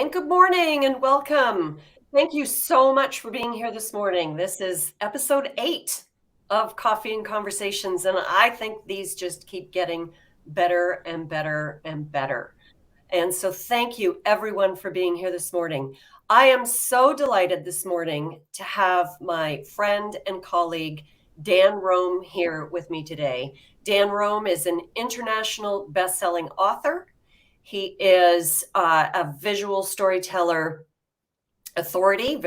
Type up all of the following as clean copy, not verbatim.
and good morning and welcome. Thank you so much for being here this morning. This is episode 8 of Coffee and Conversations, and I think these just keep getting better and better and better. And so thank you everyone for being here this morning. I am so delighted this morning to have my friend and colleague Dan Rome here with me today. Dan Rome is an international best-selling author. He is a visual storytelling authority,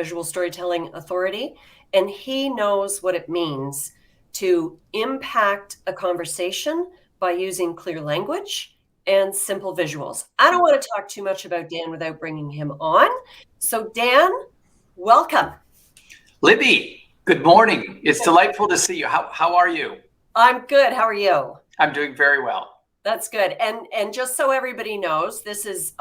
and he knows what it means to impact a conversation by using clear language and simple visuals. I don't want to talk too much about Dan without bringing him on. So Dan, welcome. Libby, good morning. It's delightful to see you. How are you? I'm good. How are you? I'm doing very well. That's good. And just so everybody knows, this is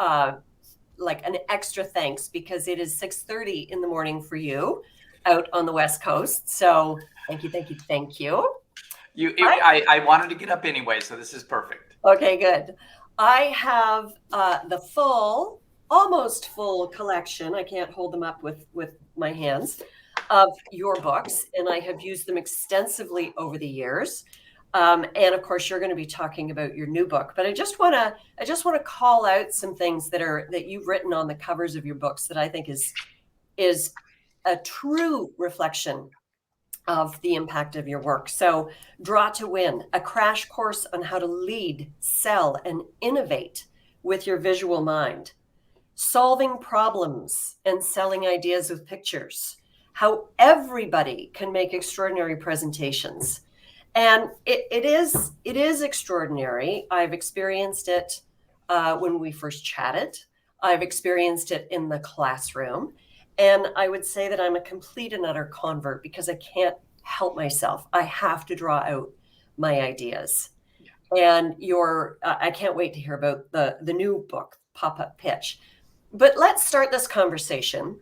like an extra thanks because it is 6:30 in the morning for you out on the West Coast. So thank you. I wanted to get up anyway, so this is perfect. Okay, good. I have the almost full collection. I can't hold them up with my hands of your books, and I have used them extensively over the years. And of course, you're going to be talking about your new book. But I just want to call out some things that you've written on the covers of your books that I think is a true reflection of the impact of your work. So, Draw to Win, a crash course on how to lead, sell, and innovate with your visual mind. Solving problems and selling ideas with pictures. How everybody can make extraordinary presentations. And it is extraordinary. I've experienced it when we first chatted. I've experienced it in the classroom. And I would say that I'm a complete and utter convert because I can't help myself. I have to draw out my ideas. Yeah. And I can't wait to hear about the new book, Pop-Up Pitch. But let's start this conversation,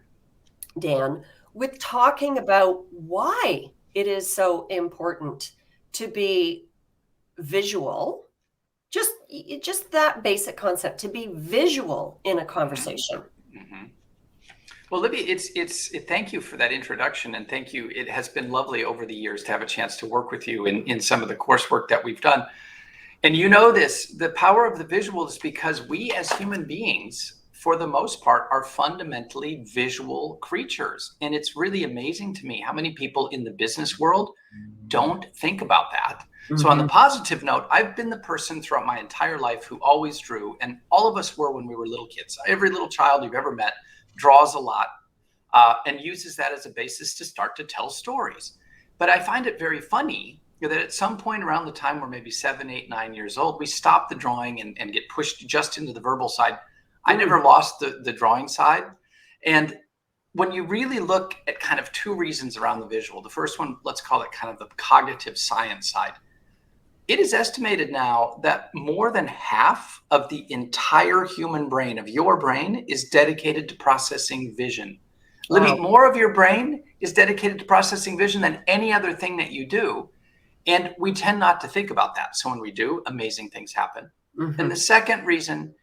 Dan, with talking about why it is so important to be visual, just that basic concept, to be visual in a conversation. Mm-hmm. Well, Libby, thank you for that introduction, and thank you. It has been lovely over the years to have a chance to work with you in some of the coursework that we've done. And you know this, the power of the visual is because we as human beings, for the most part, are fundamentally visual creatures. And it's really amazing to me how many people in the business world don't think about that. Mm-hmm. So on the positive note, I've been the person throughout my entire life who always drew, and all of us were when we were little kids. Every little child you've ever met draws a lot and uses that as a basis to start to tell stories. But I find it very funny that at some point around the time we're maybe 7, 8, 9 years old, we stop the drawing and get pushed just into the verbal side. I never lost the drawing side. And when you really look at kind of two reasons around the visual, the first one, let's call it kind of the cognitive science side. It is estimated now that more than half of the entire human brain, of your brain, is dedicated to processing vision. Wow. Libby, more of your brain is dedicated to processing vision than any other thing that you do. And we tend not to think about that. So when we do, amazing things happen. Mm-hmm. And the second reason,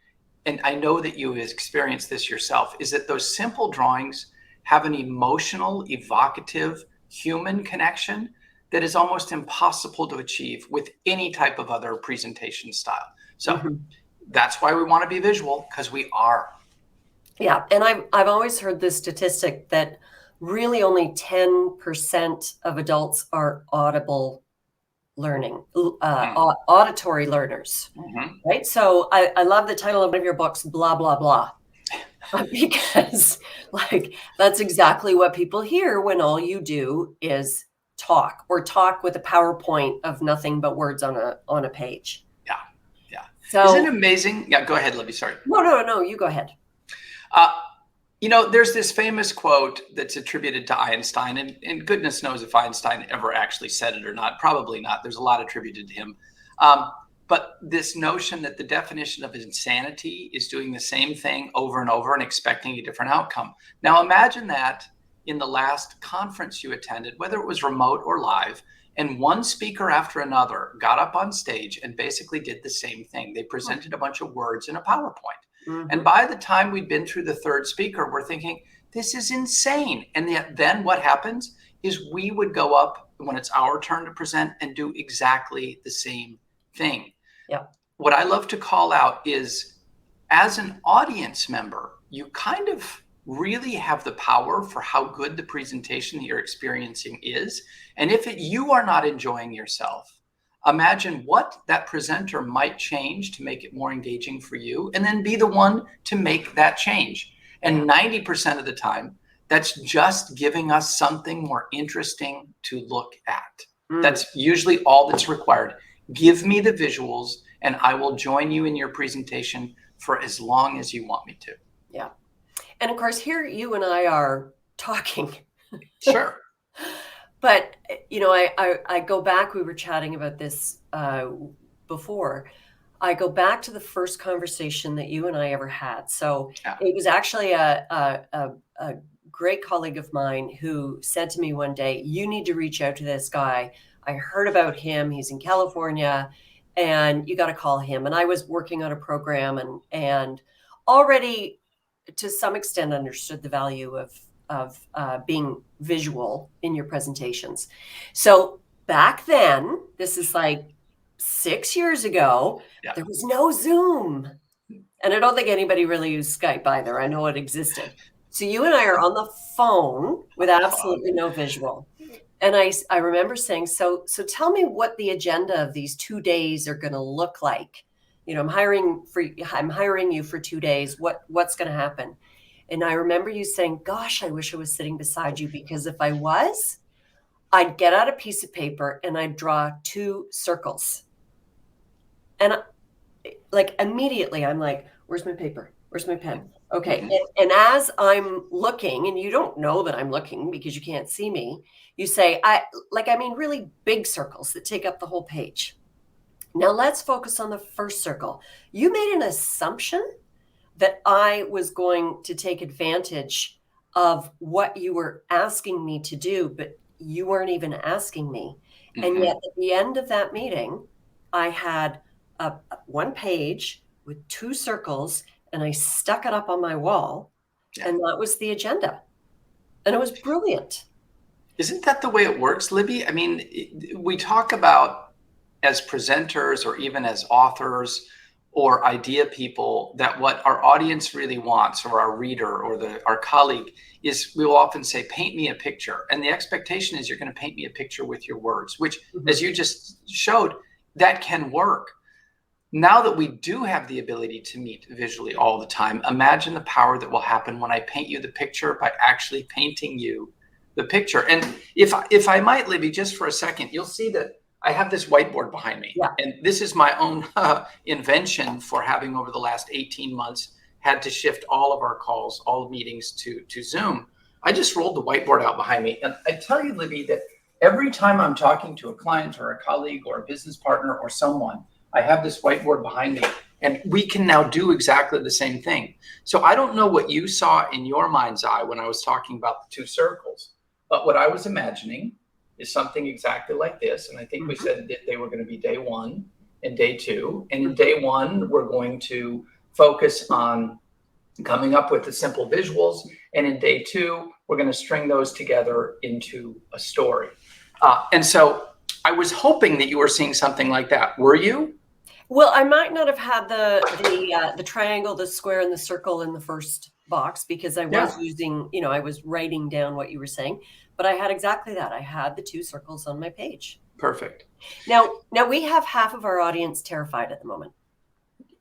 and I know that you have experienced this yourself, is that those simple drawings have an emotional, evocative, human connection that is almost impossible to achieve with any type of other presentation style. So that's why we want to be visual, because we are. Yeah, and I've always heard this statistic that really only 10% of adults are auditory learners, right? So I love the title of one of your books, Blah, Blah, Blah. Because that's exactly what people hear when all you do is talk with a PowerPoint of nothing but words on a page. Yeah. So, isn't it amazing? Yeah, go ahead, Libby. Sorry. No, you go ahead. There's this famous quote that's attributed to Einstein, and goodness knows if Einstein ever actually said it or not. Probably not. There's a lot attributed to him. But this notion that the definition of insanity is doing the same thing over and over and expecting a different outcome. Now imagine that in the last conference you attended, whether it was remote or live, and one speaker after another got up on stage and basically did the same thing. They presented a bunch of words in a PowerPoint. And by the time we'd been through the third speaker, we're thinking, this is insane. And yet then what happens is we would go up when it's our turn to present and do exactly the same thing. Yeah. What I love to call out is, as an audience member, you kind of really have the power for how good the presentation that you're experiencing is. And if you are not enjoying yourself, imagine what that presenter might change to make it more engaging for you, and then be the one to make that change. And 90% of the time, that's just giving us something more interesting to look at. That's usually all that's required. Give me the visuals and I will join you in your presentation for as long as you want me to. Yeah. And of course, here you and I are talking. Sure. But, you know, I go back, we were chatting about this before. I go back to the first conversation that you and I ever had. So it was actually a great colleague of mine who said to me one day, you need to reach out to this guy. I heard about him. He's in California and you got to call him. And I was working on a program and already to some extent understood the value of being visual in your presentations. So back then, this is like 6 years ago, there was no Zoom. And I don't think anybody really used Skype either. I know it existed. So you and I are on the phone with absolutely no visual. And I remember saying, so tell me what the agenda of these 2 days are going to look like. You know, I'm hiring you for 2 days. What's going to happen? And I remember you saying, gosh, I wish I was sitting beside you, because if I was, I'd get out a piece of paper and I'd draw 2 circles. And like immediately I'm like, where's my paper? Where's my pen? Okay. And as I'm looking, and you don't know that I'm looking because you can't see me, you say, I mean really big circles that take up the whole page. Now let's focus on the first circle. You made an assumption that I was going to take advantage of what you were asking me to do, but you weren't even asking me. And yet at the end of that meeting, I had one page with 2 circles and I stuck it up on my wall, and that was the agenda. And it was brilliant. Isn't that the way it works, Libby? I mean, we talk about, as presenters or even as authors or idea people, that what our audience really wants, or our reader or our colleague, is we will often say, paint me a picture. And the expectation is you're going to paint me a picture with your words, which, as you just showed, that can work. Now that we do have the ability to meet visually all the time, imagine the power that will happen when I paint you the picture by actually painting you the picture. And if I might, Libby, just for a second, you'll see that I have this whiteboard behind me. And this is my own invention for having, over the last 18 months, had to shift all of our calls, all meetings to Zoom. I just rolled the whiteboard out behind me. And I tell you, Libby, that every time I'm talking to a client or a colleague or a business partner or someone, I have this whiteboard behind me, and we can now do exactly the same thing. So I don't know what you saw in your mind's eye when I was talking about the 2 circles, but what I was imagining is something exactly like this. And I think we said that they were going to be day 1 and day 2. And in day 1, we're going to focus on coming up with the simple visuals. And in day 2, we're going to string those together into a story. And so I was hoping that you were seeing something like that. Were you? Well, I might not have had the triangle, the square, and the circle in the first box, because I was using, you know, I was writing down what you were saying, but I had exactly that. I had the 2 circles on my page. Perfect. Now we have half of our audience terrified at the moment,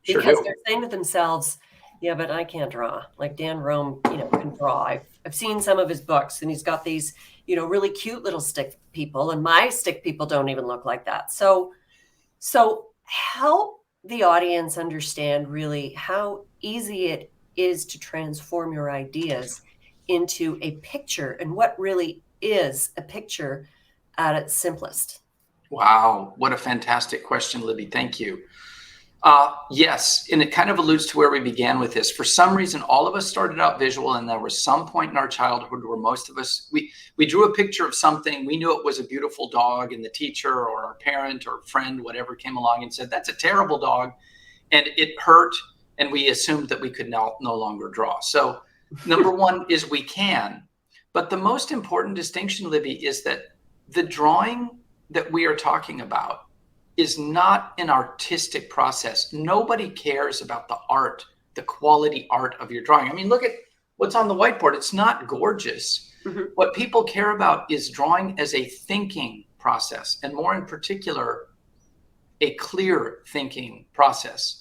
because they're saying to themselves, yeah, but I can't draw. Like Dan Rome, you know, can draw. I've seen some of his books, and he's got these, you know, really cute little stick people, and my stick people don't even look like that. So help the audience understand really how easy it is to transform your ideas into a picture, and what really is a picture at its simplest. Wow, what a fantastic question, Libby. Thank you. Yes, and it kind of alludes to where we began with this. For some reason, all of us started out visual, and there was some point in our childhood where most of us, we drew a picture of something. We knew it was a beautiful dog, and the teacher or our parent or friend, whatever, came along and said, that's a terrible dog, and it hurt, and we assumed that we could no longer draw. So number one is we can. But the most important distinction, Libby, is that the drawing that we are talking about is not an artistic process. Nobody cares about the art, the quality art of your drawing. I mean, look at what's on the whiteboard. It's not gorgeous. Mm-hmm. What people care about is drawing as a thinking process, and more in particular, a clear thinking process.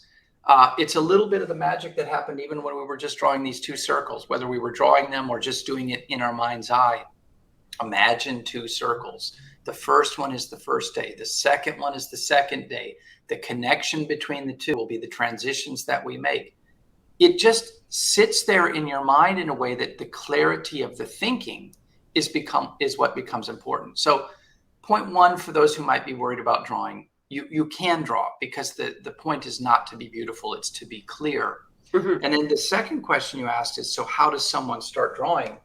It's a little bit of the magic that happened even when we were just drawing these two circles, whether we were drawing them or just doing it in our mind's eye. Imagine two circles. The first one is the first day. The second one is the second day. The connection between the two will be the transitions that we make. It just sits there in your mind in a way that the clarity of the thinking is what becomes important. So point one, for those who might be worried about drawing, you can draw, because the point is not to be beautiful, it's to be clear. Mm-hmm. And then the second question you asked is, so how does someone start drawing?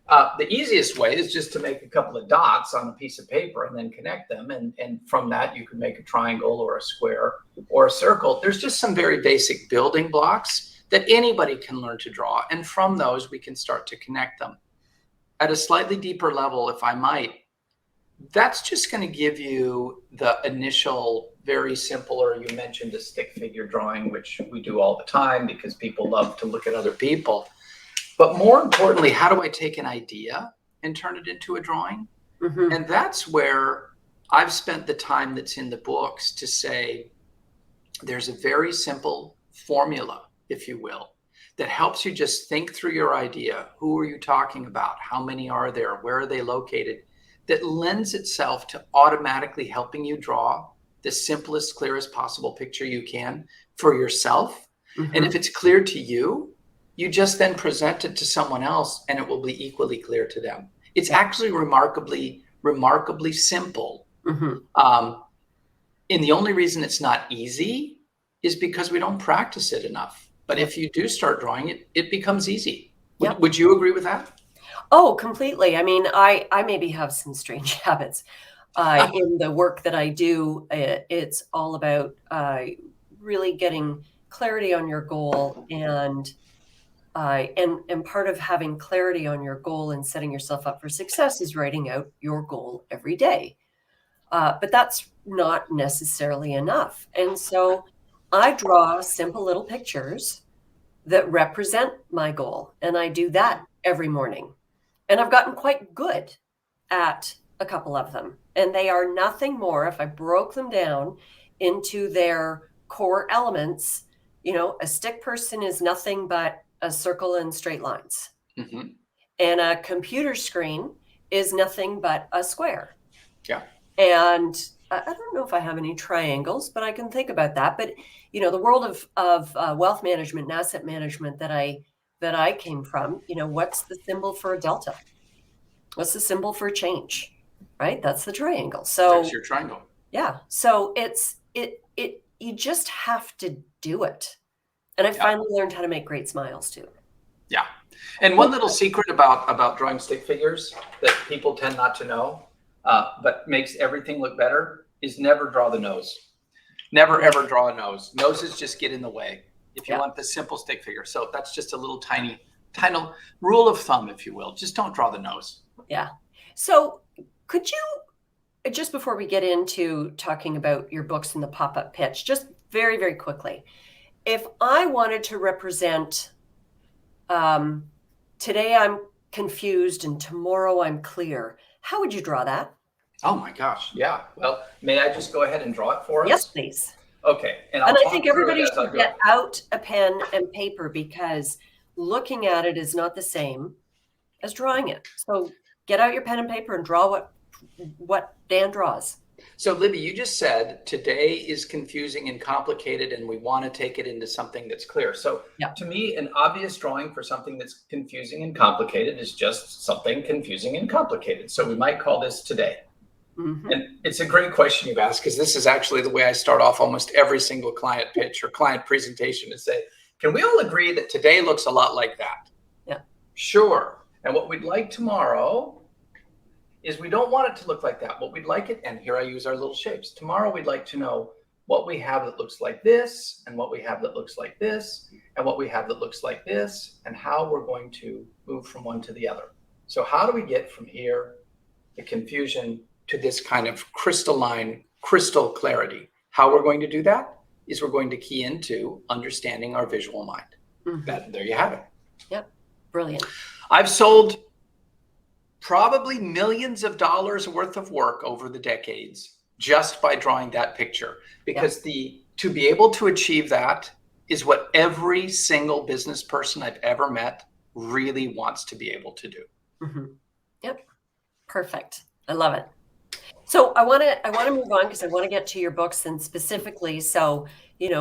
The easiest way is just to make a couple of dots on a piece of paper and then connect them. And from that, you can make a triangle or a square or a circle. There's just some very basic building blocks that anybody can learn to draw. And from those, we can start to connect them. At a slightly deeper level, if I might, that's just going to give you the initial, very simple, or you mentioned a stick figure drawing, which we do all the time because people love to look at other people. But more importantly, how do I take an idea and turn it into a drawing? Mm-hmm. And that's where I've spent the time that's in the books to say, there's a very simple formula, if you will, that helps you just think through your idea. Who are you talking about? How many are there? Where are they located? That lends itself to automatically helping you draw the simplest, clearest possible picture you can for yourself. Mm-hmm. And if it's clear to you, you just then present it to someone else and it will be equally clear to them. It's actually remarkably simple. Mm-hmm. And the only reason it's not easy is because we don't practice it enough. But if you do start drawing it, it becomes easy. Would you agree with that? Oh, completely. I mean, I maybe have some strange habits in the work that I do. It's all about really getting clarity on your goal, and part of having clarity on your goal and setting yourself up for success is writing out your goal every day. But that's not necessarily enough. And so I draw simple little pictures that represent my goal, and I do that every morning. And I've gotten quite good at a couple of them. And they are nothing more, if I broke them down into their core elements, a stick person is nothing but a circle and straight lines. Mm-hmm. And a computer screen is nothing but a square. Yeah. And I don't know if I have any triangles, but I can think about that. But, the world of wealth management and asset management that I came from, what's the symbol for a delta? What's the symbol for change? Right? That's the triangle. So that's your triangle. Yeah. So you just have to do it. And I finally learned how to make great smiles too. Yeah. And one little secret about drawing stick figures that people tend not to know, but makes everything look better, is never draw the nose. Never, ever draw a nose. Noses just get in the way if you want the simple stick figure. So that's just a little tiny rule of thumb, if you will. Just don't draw the nose. Yeah. So could you, just before we get into talking about your books and the pop-up pitch, just very, very quickly, if I wanted to represent, today I'm confused and tomorrow I'm clear, how would you draw that? Oh my gosh. Yeah. Well, may I just go ahead and draw it for us? Yes, please. Okay. And I think everybody should get out a pen and paper, because looking at it is not the same as drawing it. So get out your pen and paper and draw what Dan draws. So Libby, you just said today is confusing and complicated, and we want to take it into something that's clear. So to me, an obvious drawing for something that's confusing and complicated is just something confusing and complicated. So we might call this today. Mm-hmm. And it's a great question you've asked, because this is actually the way I start off almost every single client pitch or client presentation, to say, can we all agree that today looks a lot like that? Yeah. Sure. And what we'd like tomorrow is, we don't want it to look like that. What we'd like it, and here I use our little shapes. Tomorrow we'd like to know what we have that looks like this, and what we have that looks like this, and what we have that looks like this, and how we're going to move from one to the other. So how do we get from here, the confusion, to this kind of crystalline, crystal clarity? How we're going to do that is we're going to key into understanding our visual mind. There you have it. Yep. Brilliant. I've sold probably millions of dollars worth of work over the decades just by drawing that picture, because to be able to achieve that is what every single business person I've ever met really wants to be able to do. Yep. Perfect. I love it. So I want to move on, because I want to get to your books, and specifically, so,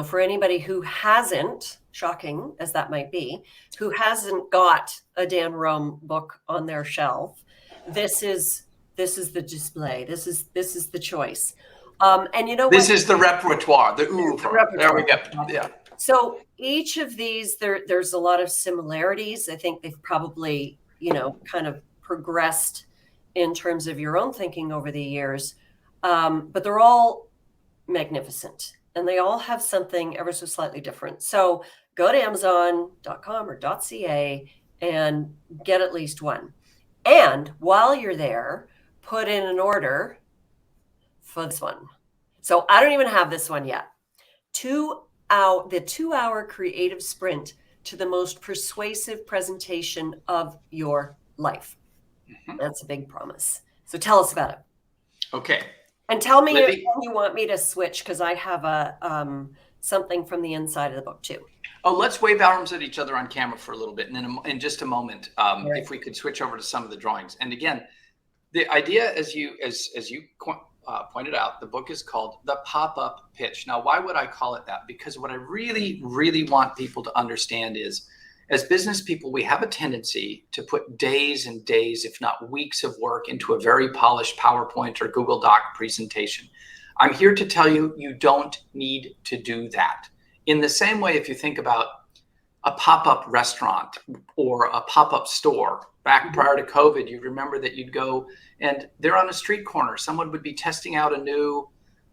for anybody who hasn't, shocking as that might be, who hasn't got a Dan Rome book on their shelf, this is the display. This is the choice. And this is the repertoire, the oeuvre. There we go. Yeah. So each of these, there's a lot of similarities. I think they've probably, kind of progressed in terms of your own thinking over the years. But they're all magnificent, and they all have something ever so slightly different. So go to Amazon.com or .ca and get at least one. And while you're there, put in an order for this one. So I don't even have this one yet. The 2-hour creative sprint to the most persuasive presentation of your life. That's a big promise. So tell us about it. Okay. And tell me if you want me to switch, because I have something from the inside of the book too. Oh, let's wave arms at each other on camera for a little bit, and then in just a moment, if we could switch over to some of the drawings. And again, the idea, as you pointed out, the book is called The Pop-Up Pitch. Now, why would I call it that? Because what I really, really want people to understand is, as business people, we have a tendency to put days and days, if not weeks of work into a very polished PowerPoint or Google Doc presentation. I'm here to tell you, you don't need to do that. In the same way, if you think about a pop-up restaurant or a pop-up store, back prior to COVID, you remember that you'd go and they're on a street corner. Someone would be testing out a new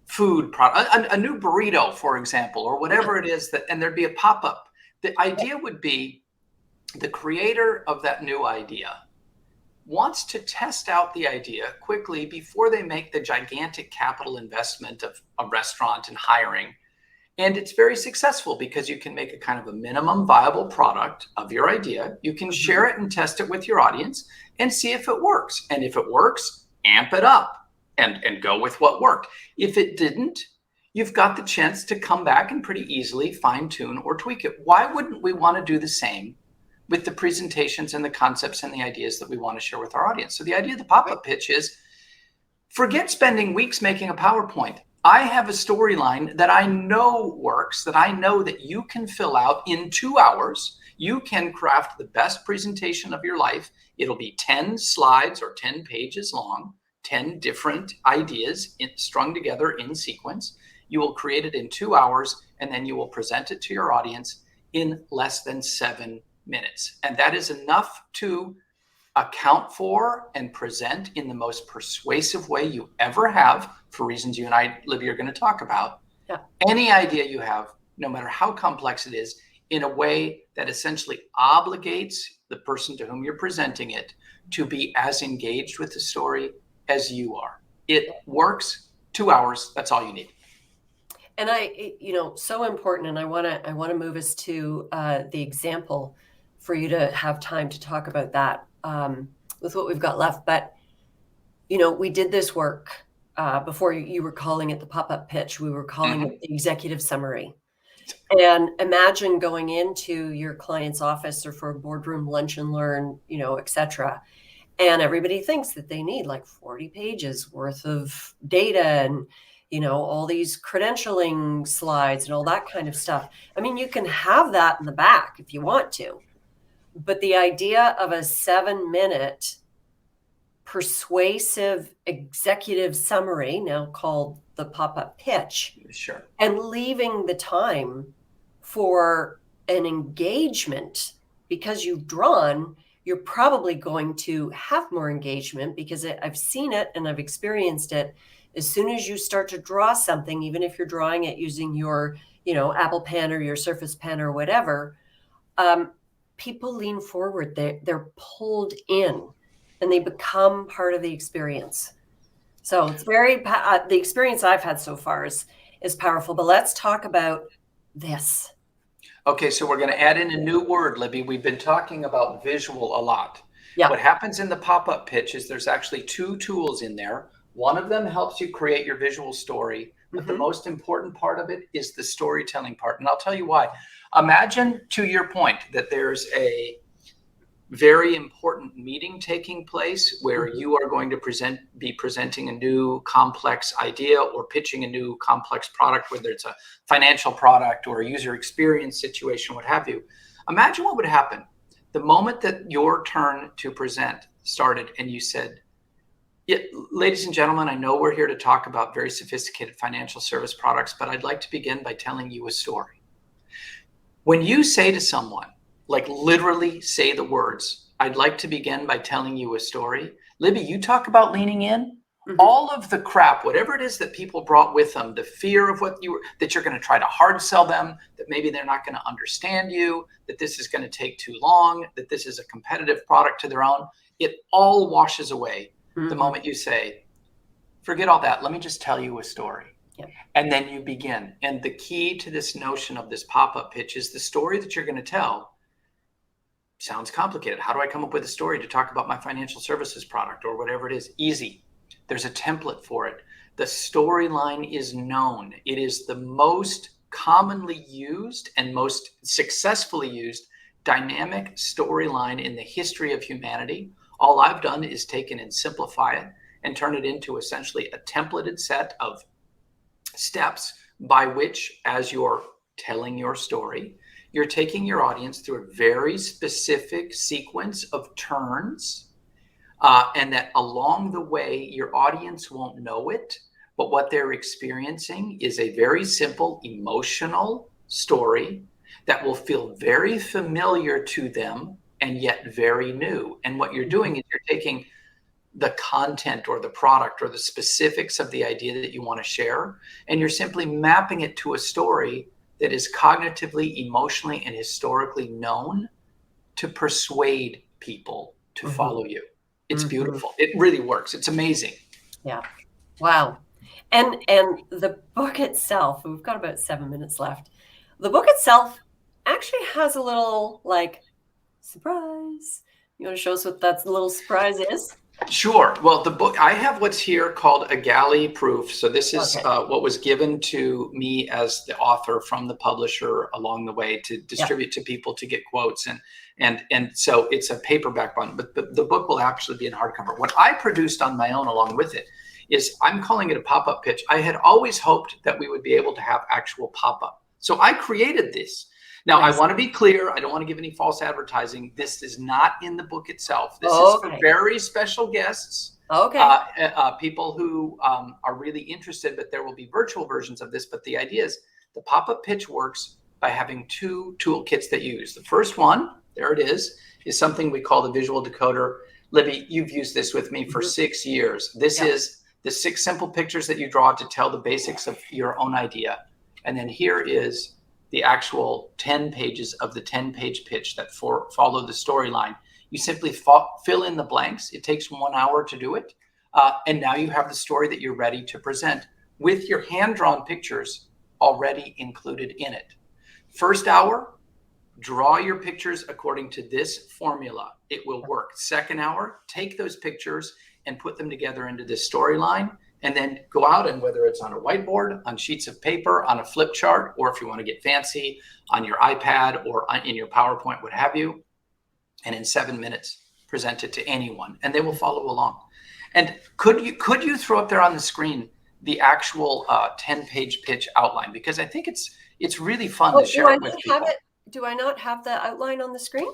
food product, a new burrito, for example, or whatever it is, and there'd be a pop-up. The idea would be the creator of that new idea wants to test out the idea quickly before they make the gigantic capital investment of a restaurant and hiring. And it's very successful because you can make a kind of a minimum viable product of your idea. You can share it and test it with your audience and see if it works. And if it works, amp it up and go with what worked. If it didn't, you've got the chance to come back and pretty easily fine tune or tweak it. Why wouldn't we want to do the same with the presentations and the concepts and the ideas that we want to share with our audience? So the idea of the pop-up pitch is, forget spending weeks making a PowerPoint. I have a storyline that I know works, that I know that you can fill out in 2 hours. You can craft the best presentation of your life. It'll be 10 slides or 10 pages long, 10 different ideas strung together in sequence. You will create it in 2 hours, and then you will present it to your audience in less than 7 minutes. And that is enough to account for and present in the most persuasive way you ever have, for reasons you and I, Libby, are going to talk about. Yeah. Any idea you have, no matter how complex it is, in a way that essentially obligates the person to whom you're presenting it to be as engaged with the story as you are. It works. 2 hours. That's all you need. And so important. And I want to move us to the example for you to have time to talk about that with what we've got left. But, we did this work before you were calling it the pop-up pitch. We were calling it the executive summary. And imagine going into your client's office or for a boardroom lunch and learn, et cetera. And everybody thinks that they need like 40 pages worth of data and, all these credentialing slides and all that kind of stuff. I mean, you can have that in the back if you want to. But the idea of a 7-minute persuasive executive summary, now called the pop-up pitch, sure, and leaving the time for an engagement, because you've drawn, you're probably going to have more engagement, because I've seen it and I've experienced it, As soon as you start to draw something, even if you're drawing it using your, Apple pen or your Surface pen or whatever, people lean forward. They're pulled in, and they become part of the experience. So it's the experience I've had so far is powerful. But let's talk about this. Okay, so we're going to add in a new word, Libby. We've been talking about visual a lot. Yeah. What happens in the pop-up pitch is there's actually two tools in there. One of them helps you create your visual story, but the most important part of it is the storytelling part. And I'll tell you why. Imagine, to your point, that there's a very important meeting taking place where you are going to be presenting a new complex idea or pitching a new complex product, whether it's a financial product or a user experience situation, what have you. Imagine what would happen the moment that your turn to present started and you said, yeah, ladies and gentlemen, I know we're here to talk about very sophisticated financial service products, but I'd like to begin by telling you a story. When you say to someone, like literally say the words, I'd like to begin by telling you a story. Libby, you talk about leaning in. All of the crap, whatever it is that people brought with them, the fear of that you're going to try to hard sell them, that maybe they're not going to understand you, that this is going to take too long, that this is a competitive product to their own, it all washes away the moment you say, forget all that. Let me just tell you a story. Yep. And then you begin. And the key to this notion of this pop-up pitch is the story that you're going to tell sounds complicated. How do I come up with a story to talk about my financial services product or whatever it is? Easy. There's a template for it. The storyline is known. It is the most commonly used and most successfully used dynamic storyline in the history of humanity. All I've done is taken and simplify it and turn it into essentially a templated set of steps by which, as you're telling your story, you're taking your audience through a very specific sequence of turns, and that along the way, your audience won't know it, but what they're experiencing is a very simple emotional story that will feel very familiar to them and yet very new. And what you're doing is you're taking the content or the product or the specifics of the idea that you want to share, and you're simply mapping it to a story that is cognitively, emotionally, and historically known to persuade people to follow you. It's beautiful. It really works. It's amazing. Yeah. Wow. And the book itself, we've got about 7 minutes left. The book itself actually has a little surprise. You want to show us what that little surprise is? Sure. Well, the book, I have what's here called a galley proof. So this is what was given to me as the author from the publisher along the way to distribute to people to get quotes. And so it's a paperback one, but the book will actually be in hardcover. What I produced on my own along with it is, I'm calling it a pop-up pitch. I had always hoped that we would be able to have actual pop-up. So I created this. Now, I want to be clear. I don't want to give any false advertising. This is not in the book itself. This is for very special guests, people who are really interested, but there will be virtual versions of this. But the idea is the pop-up pitch works by having two toolkits that you use. The first one, there it is something we call the visual decoder. Libby, you've used this with me for 6 years. This is the 6 simple pictures that you draw to tell the basics of your own idea. And then here is the actual 10 pages of the 10-page pitch that follow the storyline. You simply fill in the blanks. It takes 1 hour to do it. And now you have the story that you're ready to present with your hand-drawn pictures already included in it. First hour, draw your pictures according to this formula. It will work. Second hour, take those pictures and put them together into this storyline. And then go out, and whether it's on a whiteboard, on sheets of paper, on a flip chart, or if you want to get fancy, on your iPad or in your PowerPoint, what have you, and in 7 minutes, present it to anyone, and they will follow along. And could you throw up there on the screen the actual 10-page pitch outline? Because I think it's really fun to share it with people. Do I not have the outline on the screen?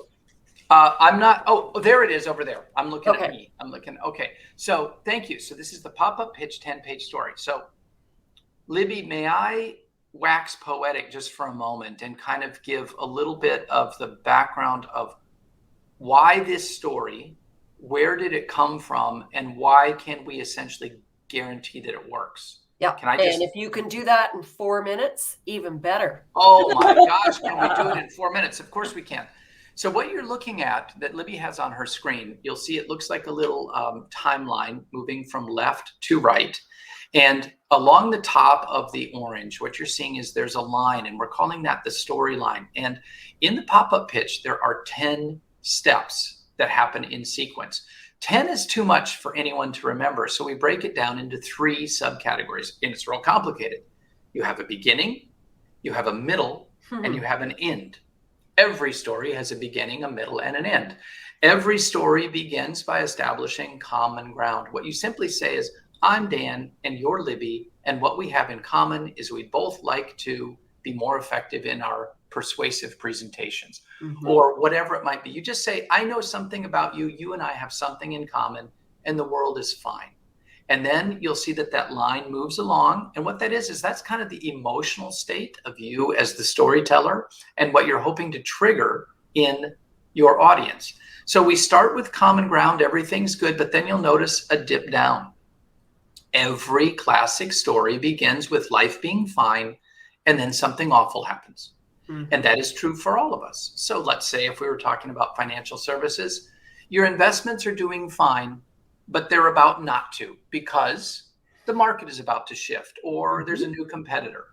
I'm not. Oh, there it is over there. I'm looking at me. I'm looking. Okay. So thank you. So this is the pop-up pitch 10-page story. So Libby, may I wax poetic just for a moment and kind of give a little bit of the background of why this story, where did it come from, and why can we essentially guarantee that it works. Yeah. Can I just... And if you can do that in 4 minutes, even better. Oh my gosh, can we do it in 4 minutes? Of course we can. So what you're looking at that Libby has on her screen, you'll see it looks like a little timeline moving from left to right. And along the top of the orange, what you're seeing is there's a line, and we're calling that the storyline. And in the pop-up pitch, there are 10 steps that happen in sequence. 10 is too much for anyone to remember, so we break it down into 3 subcategories, and it's real complicated. You have a beginning, you have a middle, and you have an end. Every story has a beginning, a middle, and an end. Every story begins by establishing common ground. What you simply say is, I'm Dan and you're Libby, and what we have in common is we both like to be more effective in our persuasive presentations, or whatever it might be. You just say, I know something about you, you and I have something in common, and the world is fine. And then you'll see that that line moves along. And what that is that's kind of the emotional state of you as the storyteller and what you're hoping to trigger in your audience. So we start with common ground, everything's good, but then you'll notice a dip down. Every classic story begins with life being fine, and then something awful happens. And that is true for all of us. So let's say if we were talking about financial services, your investments are doing fine, but they're about not to because the market is about to shift or there's a new competitor.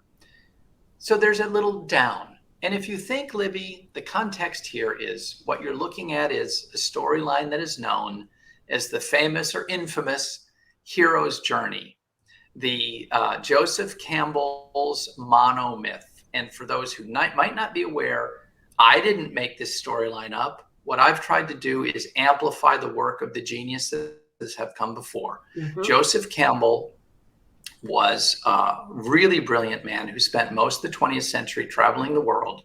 So there's a little down. And if you think, Libby, the context here is what you're looking at is a storyline that is known as the famous or infamous hero's journey, the Joseph Campbell's monomyth. And for those who might not be aware, I didn't make this storyline up. What I've tried to do is amplify the work of the geniuses that have come before. Joseph Campbell was a really brilliant man who spent most of the 20th century traveling the world,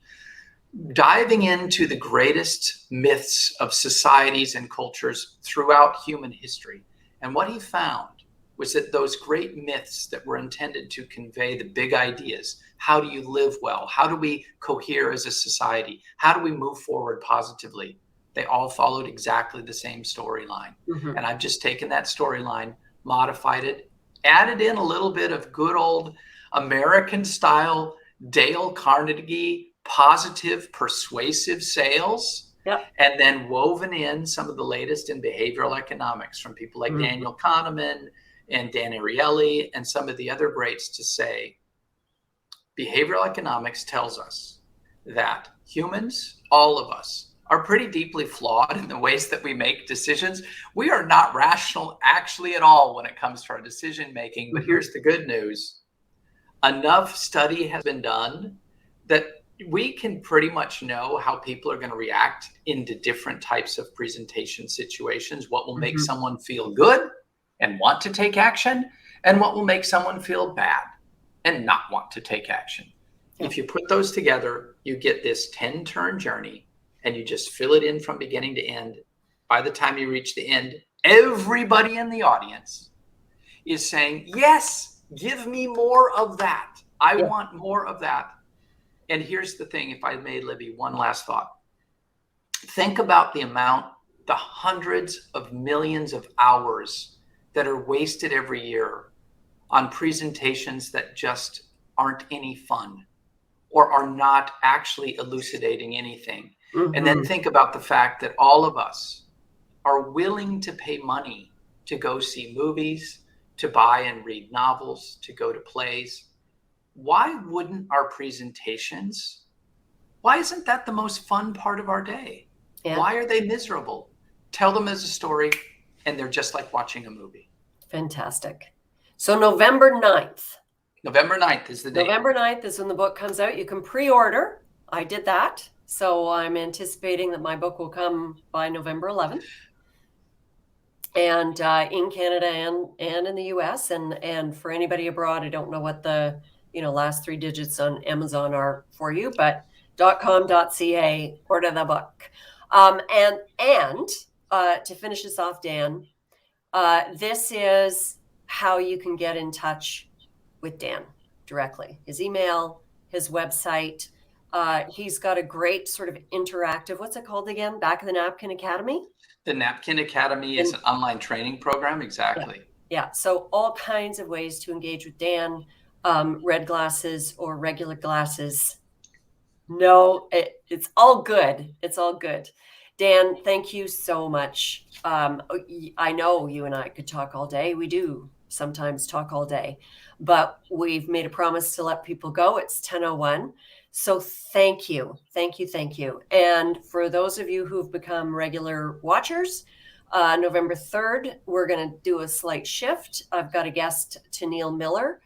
diving into the greatest myths of societies and cultures throughout human history. And what he found was that those great myths that were intended to convey the big ideas, how do you live well? How do we cohere as a society? How do we move forward positively? They all followed exactly the same storyline. And I've just taken that storyline, modified it, added in a little bit of good old American style Dale Carnegie positive persuasive sales. And then woven in some of the latest in behavioral economics from people like Daniel Kahneman and Dan Ariely and some of the other greats to say, behavioral economics tells us that humans, all of us, are pretty deeply flawed in the ways that we make decisions. We are not rational actually at all when it comes to our decision making. But here's the good news. Enough study has been done that we can pretty much know how people are going to react into different types of presentation situations, what will make someone feel good and want to take action, and what will make someone feel bad and not want to take action. If you put those together, you get this 10-turn journey, and you just fill it in from beginning to end. By the time you reach the end, everybody in the audience is saying, yes, give me more of that. I want more of that. And here's the thing, if I made Libby one last thought. Think about the hundreds of millions of hours that are wasted every year on presentations that just aren't any fun or are not actually elucidating anything. And then think about the fact that all of us are willing to pay money to go see movies, to buy and read novels, to go to plays. Why wouldn't our presentations, why isn't that the most fun part of our day? Why are they miserable? Tell them as a story, and they're just like watching a movie. Fantastic. So November 9th. November 9th is the date. November 9th is when the book comes out. You can pre-order. I did that. So I'm anticipating that my book will come by November 11th. And in Canada and in the US. And for anybody abroad, I don't know what the last 3 digits on Amazon are for you, but .com.ca, order the book. And to finish this off, Dan, this is how you can get in touch with Dan directly. His email, his website. He's got a great sort of interactive, what's it called again? Back of the Napkin Academy? The Napkin Academy is an online training program. Exactly. Yeah. So all kinds of ways to engage with Dan. Red glasses or regular glasses. No, it's all good. It's all good. Dan, thank you so much. I know you and I could talk all day. We do sometimes talk all day, but we've made a promise to let people go. It's 10:01. So thank you. Thank you. Thank you. And for those of you who've become regular watchers, November 3rd, we're going to do a slight shift. I've got a guest, Tennille Miller,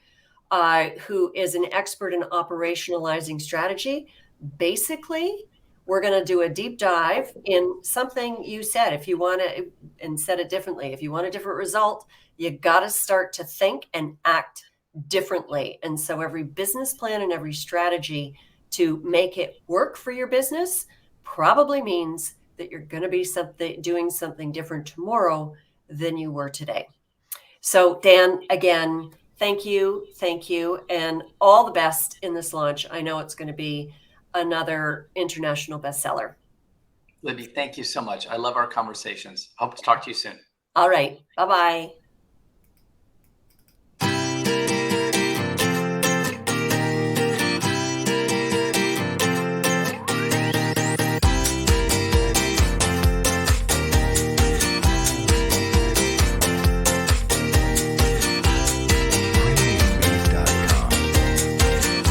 who is an expert in operationalizing strategy. Basically, we're going to do a deep dive in something you said. If you want to, and said it differently, if you want a different result, you got to start to think and act differently. And so every business plan and every strategy to make it work for your business probably means that you're going to be doing something different tomorrow than you were today. So Dan, again, thank you, and all the best in this launch. I know it's going to be another international bestseller. Libby, thank you so much. I love our conversations. Hope to talk to you soon. All right, bye-bye.